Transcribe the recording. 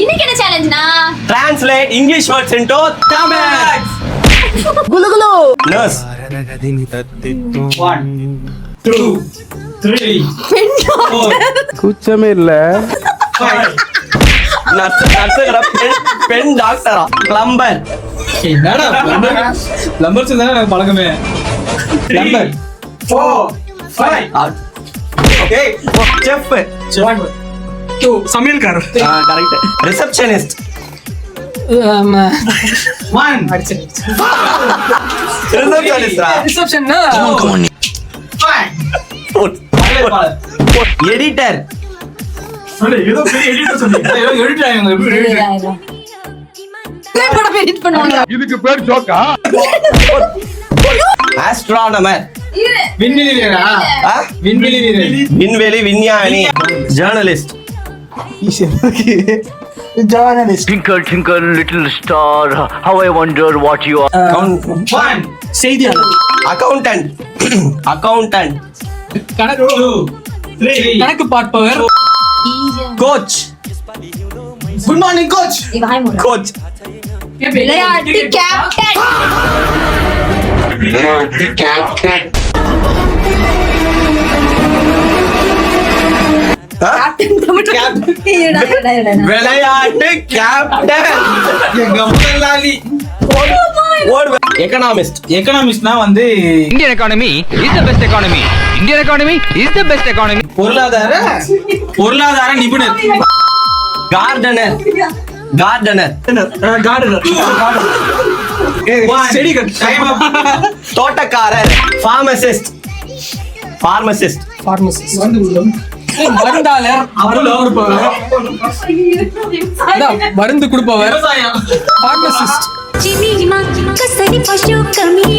இன்னைக்கு என்ன சேலஞ்ச்னா Translate English words into Tamil. Kullu Kullu. Nurse. 1 2 3 கூச்சமே இல்ல. 5 பெண் டாக்டரா பிளம்பர் என்னடா நம்பர் சொன்னா எனக்கு பழக்கமே நம்பர் 4 5 ஏய் செஃப் 1 2 சமையல்காரர் கரெக்ட் ரிசப்ஷனிஸ்ட் 1 ரிசப்ஷனிஸ்டா ரிசப்ஷன்னா 5 எடிட்டர் சொல்லு ஏதோ பெரிய எடிட்டர் சொன்னீங்க ஏதோ எடிட்டர் ஆயிங்க எப்படி எடிட்டர் படம் எடிட் பண்ணுவாங்க. இதுக்கு பேர் ஜோக்கா? ஆஸ்ட்ரானமர் விண்வெளி வீரரா விண்வெளி வீரர் விண்வெளி விஞ்ஞானி journalist Twinkle, twinkle, little star, how I wonder what you are. 1 செய்தியாளர் அக்கவுண்டன்ட் அக்கவுண்டன்ட் கணக்கு 2 3 கணக்கு பார்ப்பவர் coach good morning coach coach விளையாட்டு கேப்டன். விளையாட்டு கேப்டன் கம்பலாலி எக்கனாமிஸ்ட் எக்கனாமிஸ்ட்னா வந்து Indian economy is the best economy. Indian economy is the best economy. பொருளாதார நிபுணர் கார்டனர் கார்டனர் கார்டனர் செடிகள் டைம் அப் தோட்டக்காரர் ஃபார்மசிஸ்ட் ஃபார்மசிஸ்ட் மருந்தாளர் மருந்து கொடுப்பவர் விவசாயம் பார்மசிஸ்ட் चिनी माँ कसरी पशु कमी